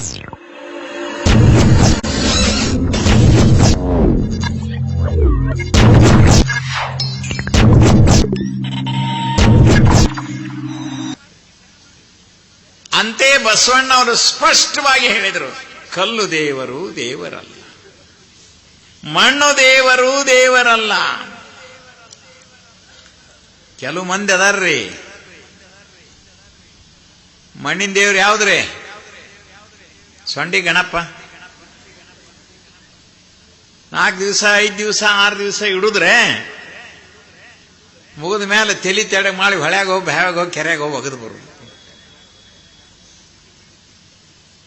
ಅಂತೆ ಬಸವಣ್ಣವರು ಸ್ಪಷ್ಟವಾಗಿ ಹೇಳಿದರು, ಕಲ್ಲು ದೇವರು ದೇವರಲ್ಲ, ಮಣ್ಣು ದೇವರು ದೇವರಲ್ಲ. ಕೆಲವು ಮಂದಿ ಅದಾರ್ರಿ, ಮಣ್ಣಿನ ದೇವ್ರು ಯಾವ್ದ್ರಿ? ಸೊಂಡಿ ಗಣಪ. 4 ದಿವಸ 5 ದಿವಸ 6 ದಿವಸ ಇಡುದ್ರೆ ಮುಗಿದ ಮೇಲೆ ತಲಿ ತೆಡೆ ಮಾಡಿ ಹೊಳ್ಯಾಗ ಹೋಗಿ ಬ್ಯಾವಾಗ ಹೋಗಿ ಕೆರೆಯಾಗ ಹೋಗಿ ಒಗದು ಬರು.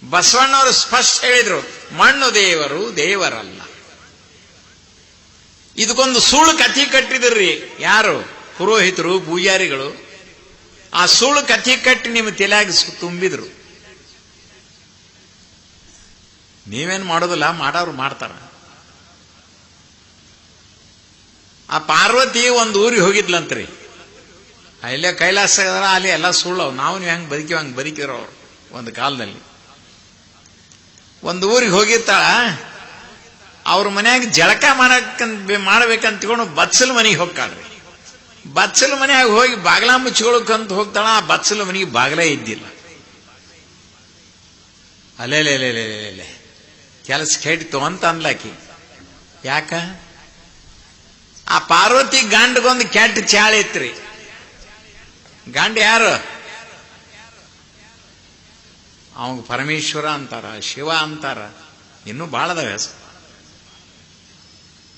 ಬಸವಣ್ಣವರು ಸ್ಪಷ್ಟ ಹೇಳಿದ್ರು, ಮಣ್ಣು ದೇವರು ದೇವರಲ್ಲ. ಇದಕ್ಕೊಂದು ಸುಳ್ಳು ಕಥೆ ಕಟ್ಟಿದ್ರಿ ಯಾರು? ಪುರೋಹಿತರು, ಪೂಜಾರಿಗಳು. ಆ ಸುಳ್ಳು ಕಥೆ ಕಟ್ಟಿ ನಿಮ್ಮ ತಲೆಯಾಗ ತುಂಬಿದ್ರು. ನೀವೇನು ಮಾಡೋದಿಲ್ಲ, ಮಾಡೋರು ಮಾಡ್ತಾರ. ಆ ಪಾರ್ವತಿ ಒಂದು ಊರಿಗೆ ಹೋಗಿದ್ಲಂತ್ರಿ. ಅಲ್ಲೇ ಕೈಲಾಸ ಅಲ್ಲಿ ಎಲ್ಲ ಸುಳ್ಳು. ನಾವು ನೀವು ಹೆಂಗೆ ಬದುಕಿವ ಹಂಗೆ ಬದುಕಿರೋ ಅವ್ರು ಒಂದು ಕಾಲದಲ್ಲಿ. ಒಂದು ಊರಿಗೆ ಹೋಗಿರ್ತಾಳ, ಅವ್ರ ಮನ್ಯಾಗ ಜಳಕ ಮಾಡ್ಬೇಕಂತ ತಿಳ್ಕೊಂಡು ಬಚ್ಚಲ ಮನೆಗೆ ಹೋಗ್ತಾಳ್ರಿ. ಬಚ್ಚಲ ಮನ್ಯಾಗ ಹೋಗಿ ಬಾಗ್ಲ ಮುಚ್ಕೊಳಕಂತ ಹೋಗ್ತಾಳ. ಆ ಬಚ್ಚಲ ಮನೆಗೆ ಬಾಗ್ಲೇ ಇದ್ದಿಲ್ಲ. ಅಲ್ಲೇ ಕೆಲಸ ಕೆಟ್ಟಿತು ಅಂತ ಅನ್ಲಾಕಿ. ಯಾಕ? ಆ ಪಾರ್ವತಿ ಗಂಡಗೊಂದು ಕೆಟ್ಟ ಚಾಳಿ ಇತ್ರಿ. ಗಂಡ ಯಾರು? ಅವಾಗ ಪರಮೇಶ್ವರ ಅಂತಾರ, ಶಿವ ಅಂತಾರ, ಇನ್ನೂ ಬಾಳದವ ಹೆಸರು.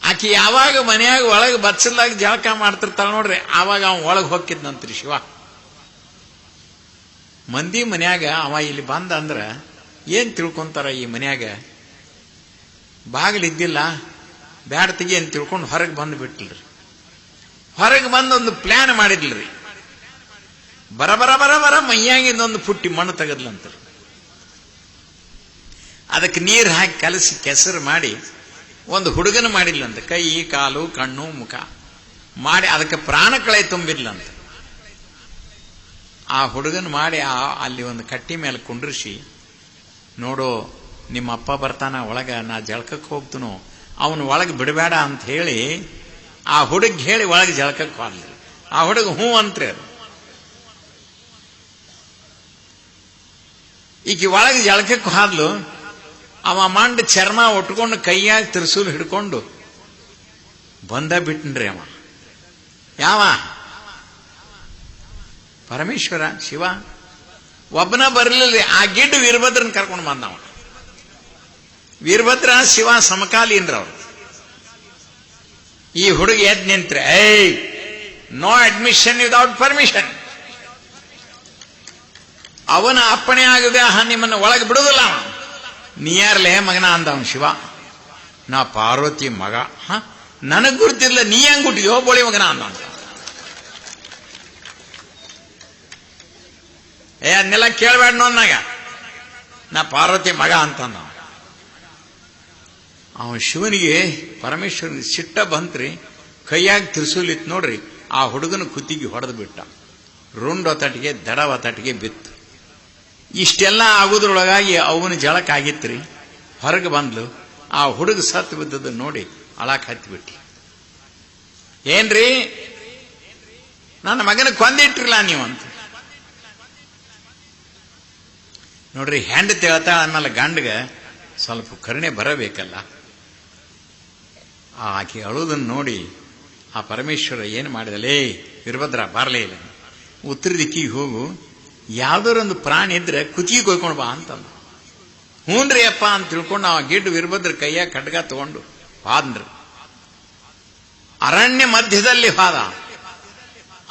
ಆಕಿ ಯಾವಾಗ ಮನ್ಯಾಗ ಒಳಗೆ ಬಚ್ಚಲಾಗಿ ಜಳಕ ಮಾಡ್ತಿರ್ತಾಳ ನೋಡ್ರಿ, ಆವಾಗ ಅವ ಒಳಗೆ ಹೋಗಿದ್ನಂತ್ರಿ ಶಿವ. ಮಂದಿ ಮನ್ಯಾಗ ಅವ ಇಲ್ಲಿ ಬಂದ ಅಂದ್ರ ಏನ್ ತಿಳ್ಕೊಂತಾರ? ಈ ಮನ್ಯಾಗ ಬಾಗಿಲಿದ್ದಿಲ್ಲ, ಬ್ಯಾಡ ತೆಗಿ ಅಂತ ತಿಳ್ಕೊಂಡು ಹೊರಗೆ ಬಂದು ಬಿಟ್ಲ್ರಿ. ಹೊರಗೆ ಬಂದು ಒಂದು ಪ್ಲಾನ್ ಮಾಡಿದ್ಲ್ರಿ. ಬರ ಮೈಯಾಗಿಂದೊಂದು ಪುಟ್ಟಿ ಮಣ್ಣು ತೆಗದ್ಲಂತ್ರಿ. ಅದಕ್ಕೆ ನೀರು ಹಾಕಿ ಕಲಸಿ ಕೆಸರು ಮಾಡಿ ಒಂದು ಹುಡುಗನ ಮಾಡಿದ್ಲಂತ. ಕೈ, ಕಾಲು, ಕಣ್ಣು, ಮುಖ ಮಾಡಿ ಅದಕ್ಕೆ ಪ್ರಾಣಕಳೆ ತುಂಬಿದ್ಲಂತ. ಆ ಹುಡುಗನ ಮಾಡಿ ಅಲ್ಲಿ ಒಂದು ಕಟ್ಟಿ ಮೇಲೆ ಕುಂಡ್ರಿಸಿ, ನೋಡು ನಿಮ್ಮ ಅಪ್ಪ ಬರ್ತಾನ ಒಳಗ, ನಾ ಜಳಕಕ್ಕೆ ಹೋಗ್ತನು, ಅವನು ಒಳಗೆ ಬಿಡಬೇಡ ಅಂತ ಹೇಳಿ ಆ ಹುಡುಗ ಹೇಳಿ ಒಳಗೆ ಜಳಕಕ್ಕೆ ಹೋದ್ಲಿ. ಆ ಹುಡುಗ ಹ್ಞೂ ಅಂತ್ರಿ. ಅದು ಈಗ ಒಳಗೆ ಜಳಕಕ್ಕೆ ಹೋದ್ಲು. ಅವ ಮಂಡ ಚರ್ಮ ಒಟ್ಕೊಂಡು ಕೈಯಾಗ ತಿರ್ಸೂಲ್ ಹಿಡ್ಕೊಂಡು ಬಂದ ಬಿಟ್ಟನ್ರಿ. ಅವ ಯಾವ? ಪರಮೇಶ್ವರ, ಶಿವ. ಒಬ್ಬನ ಬರಲಿಲ್ಲ. ಆ ಗಿಡ್ಡ ವೀರಭದ್ರನ್ ಕರ್ಕೊಂಡು ಬಂದವ. ವೀರಭದ್ರ ಶಿವ ಸಮಕಾಲೀನ್ರವ್ರು. ಈ ಹುಡುಗ ಎದ್ ನಿಂತ್ರೆ, ನೋ ಅಡ್ಮಿಷನ್ ವಿದೌಟ್ ಪರ್ಮಿಷನ್. ಅವನ ಅಪ್ಪಣೆ ಆಗದೆ ನಿಮ್ಮನ್ನು ಒಳಗೆ ಬಿಡುದಿಲ್ಲ. ನೀ ಯಾರ್ಲೇ ಮಗನ ಅಂದ ಅವನು ಶಿವ. ನಾ ಪಾರ್ವತಿ ಮಗ. ನನಗ್ ಗುರ್ತಿರ್ಲ, ನೀ ಹೆಂಗ್ ಗುಟ್ಟಿದ್ಯೋ ಬೋಳಿ ಮಗನ ಅಂದ. ಅದನ್ನೆಲ್ಲ ಕೇಳಬೇಡ ನೋನ್ನಾಗ, ನಾ ಪಾರ್ವತಿ ಮಗ ಅಂತಂದ. ಅವನು ಶಿವನಿಗೆ ಪರಮೇಶ್ವರನಿಗೆ ಸಿಟ್ಟ ಬಂತ್ರಿ. ಕೈಯಾಗ ತಿರ್ಸೂಲಿತ್ತು ನೋಡ್ರಿ. ಆ ಹುಡುಗನ ಕುತ್ತಿಗೆ ಹೊಡೆದು ಬಿಟ್ಟ. ರುಂಡ ತಟ್ಟಿಗೆ ದಡವ ತಟ್ಟಿಗೆ ಬಿತ್ತು. ಇಷ್ಟೆಲ್ಲ ಆಗುದ್ರೊಳಗಾಗಿ ಅವನ ಜಳಕ ಆಗಿತ್ರಿ. ಹೊರಗೆ ಬಂದ್ಲು. ಆ ಹುಡುಗ ಸತ್ತು ಬಿದ್ದದ್ದು ನೋಡಿ ಅಳಾಕ್ ಹತ್ತಿಬಿಟ್ಟಿ. ಏನ್ರಿ, ನನ್ನ ಮಗನ ಕೊಂದಿಟ್ರಿಲ್ಲ ನೀವು ಅಂತ. ನೋಡ್ರಿ, ಹೆಂಡತಿ ಹೇಳ್ತಾಳ ಆಮೇಲೆ ಗಂಡಗ ಸ್ವಲ್ಪ ಕರುಣೆ ಬರಬೇಕಲ್ಲ. ಆಕೆ ಅಳುವುದನ್ನು ನೋಡಿ ಆ ಪರಮೇಶ್ವರ ಏನು ಮಾಡಿದಲೇ, ವೀರಭದ್ರ ಬಾರ್ಲೇ ಇಲ್ಲ, ಉತ್ತರ ದಿಕ್ಕಿಗೆ ಹೋಗು, ಯಾವ್ದಾರೊಂದು ಪ್ರಾಣಿ ಇದ್ರೆ ಕುತ್ತಿಗೆ ಕೊಯ್ಕೊಂಡು ಬಾ ಅಂತಂದ. ಹೂನ್ರಿ ಅಪ್ಪ ಅಂತ ತಿಳ್ಕೊಂಡು ಆ ಗಿಡ್ಡ ವೀರಭದ್ರ ಕೈಯಾಗ ಖಡ್ಗ ತಗೊಂಡು ಹಾದ್ರಿ. ಅರಣ್ಯ ಮಧ್ಯದಲ್ಲಿ ಹಾದ.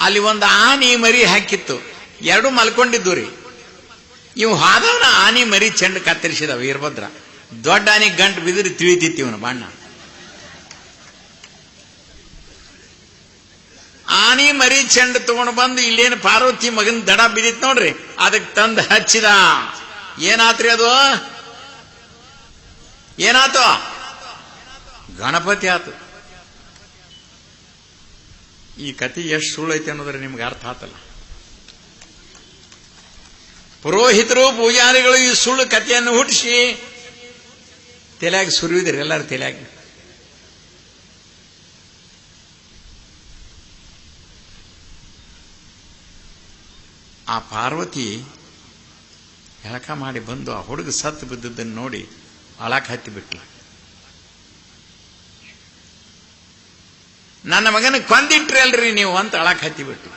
ಅಲ್ಲಿ ಒಂದು ಆನಿ ಮರಿ ಹಾಕಿತ್ತು. ಎರಡು ಮಲ್ಕೊಂಡಿದ್ದು ರೀ. ಇವು ಹಾದವನ ಆನಿ ಮರಿ ಚೆಂಡು ಕತ್ತರಿಸಿದ ವೀರಭದ್ರ. ದೊಡ್ಡ ಆನಿ ಗಂಟು ಬಿದ್ದರೆ ತಿಳಿತಿತ್ತು ಇವನು ಬಣ್ಣ. ಆನಿ ಮರಿ ಚೆಂಡು ತಗೊಂಡು ಬಂದು ಇಲ್ಲೇನು ಪಾರ್ವತಿ ಮಗನ ದಡ ಬಿದ್ದಿತ್ತು ನೋಡ್ರಿ, ಅದಕ್ಕೆ ತಂದು ಹಚ್ಚಿದ. ಏನಾತ್ರಿ ಅದು? ಏನಾತು? ಗಣಪತಿ ಆತು. ಈ ಕಥೆ ಎಷ್ಟು ಸುಳ್ಳೈತೆ ಅನ್ನೋದ್ರೆ ನಿಮ್ಗೆ ಅರ್ಥ ಆತಲ್ಲ. ಪುರೋಹಿತರು ಪೂಜಾರಿಗಳು ಈ ಸುಳ್ಳು ಕಥೆಯನ್ನು ಹುಟ್ಟಿಸಿ ತಲೆಯಾಗಿ ಸುರಿಯುವುದ್ರಿ ಎಲ್ಲರೂ ತಲೆಯಾಗಿ. ಆ ಪಾರ್ವತಿ ಎಳಕ ಮಾಡಿ ಬಂದು ಆ ಹುಡುಗ ಸತ್ತು ಬಿದ್ದದ್ದನ್ನು ನೋಡಿ ಅಳಕ್ ಹತ್ತಿ ಬಿಟ್ಲ. ನನ್ನ ಮಗನ ಕೊಂದಿಟ್ರಿ ಅಲ್ರಿ ನೀವು ಅಂತ ಅಳಕ್ ಹತ್ತಿ ಬಿಟ್ಲು.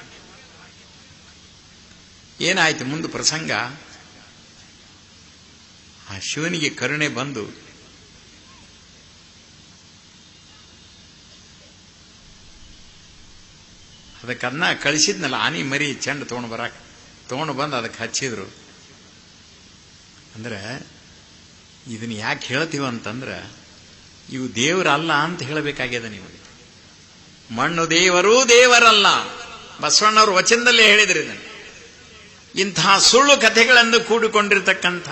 ಏನಾಯ್ತು ಮುಂದೆ ಪ್ರಸಂಗ, ಆ ಶಿವನಿಗೆ ಕರುಣೆ ಬಂದು ಅದಕ್ಕನ್ನ ಕಳಿಸಿದ್ನಲ್ಲ ಆನಿ ಮರಿ ಚೆಂಡು ತಗೊಂಡು ಬಂದು ಅದಕ್ಕೆ ಹಚ್ಚಿದ್ರು. ಅಂದ್ರೆ ಇದನ್ನ ಯಾಕೆ ಹೇಳ್ತೀವ ಅಂತಂದ್ರ ಇವು ದೇವರಲ್ಲ ಅಂತ ಹೇಳಬೇಕಾಗ್ಯದ ನಿಮಗೆ. ಮಣ್ಣು ದೇವರು ದೇವರಲ್ಲ, ಬಸವಣ್ಣವರು ವಚನದಲ್ಲೇ ಹೇಳಿದ್ರಿ. ಇಂತಹ ಸುಳ್ಳು ಕಥೆಗಳನ್ನು ಕೂಡಿಕೊಂಡಿರ್ತಕ್ಕಂಥ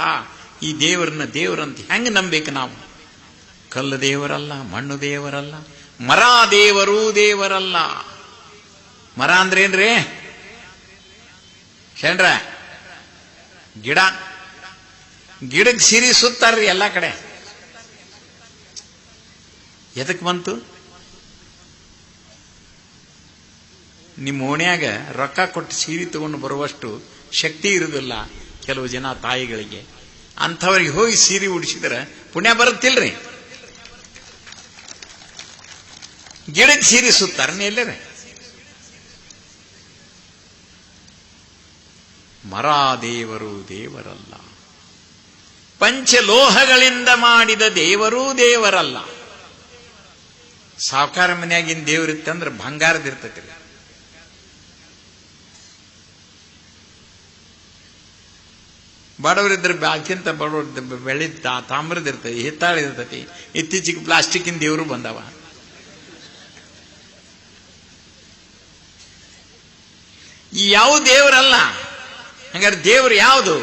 ಈ ದೇವರಂತ ಹೆಂಗೆ ನಂಬೇಕು ನಾವು? ಕಲ್ಲು ದೇವರಲ್ಲ, ಮಣ್ಣು ದೇವರಲ್ಲ, ಮರ ದೇವರು ದೇವರಲ್ಲ. ಮರ ಅಂದ್ರೇನ್ರಿ ಶೇಂಡ್ರ? ಗಿಡಕ್ಕೆ ಸಿರಿ ಸುತ್ತಾರ್ರಿ ಎಲ್ಲ ಕಡೆ. ಎದಕ್ ಬಂತು? ನಿಮ್ಮ ಓಣ್ಯಾಗ ರೊಕ್ಕ ಕೊಟ್ಟು ಸೀರೆ ತಗೊಂಡು ಬರುವಷ್ಟು ಶಕ್ತಿ ಇರುವುದಿಲ್ಲ ಕೆಲವು ಜನ ತಾಯಿಗಳಿಗೆ. ಅಂಥವ್ರಿಗೆ ಹೋಗಿ ಸೀರೆ ಉಡಿಸಿದ್ರೆ ಪುಣ್ಯ ಬರುತ್ತಿಲ್ರಿ. ಗಿಡಕ್ಕೆ ಸೀರೆ ಸುತ್ತಾರ ಎಲ್ಲರೇ. ಮರ ದೇವರು ದೇವರಲ್ಲ, ಪಂಚಲೋಹಗಳಿಂದ ಮಾಡಿದ ದೇವರೂ ದೇವರಲ್ಲ. ಸಾವುಕಾರ ಮನೆಯಾಗಿನ ದೇವರಿತ್ತಂದ್ರೆ ಬಂಗಾರದಿರ್ತೈತಿ. ಬಡವರಿದ್ರೆ ಅತ್ಯಂತ ಬಡವ್ರ ಬೆಳ್ಳಿ ತಾಮ್ರದಿರ್ತೈತಿ, ಹಿತ್ತಾಳಿರ್ತೈತಿ. ಇತ್ತೀಚೆಗೆ ಪ್ಲಾಸ್ಟಿಕ್ಕಿನ ದೇವರು ಬಂದವ. ಈ ಯಾವ ದೇವರಲ್ಲ. ಹಂಗಾರೆ ದೇವರು ಯಾವುದು?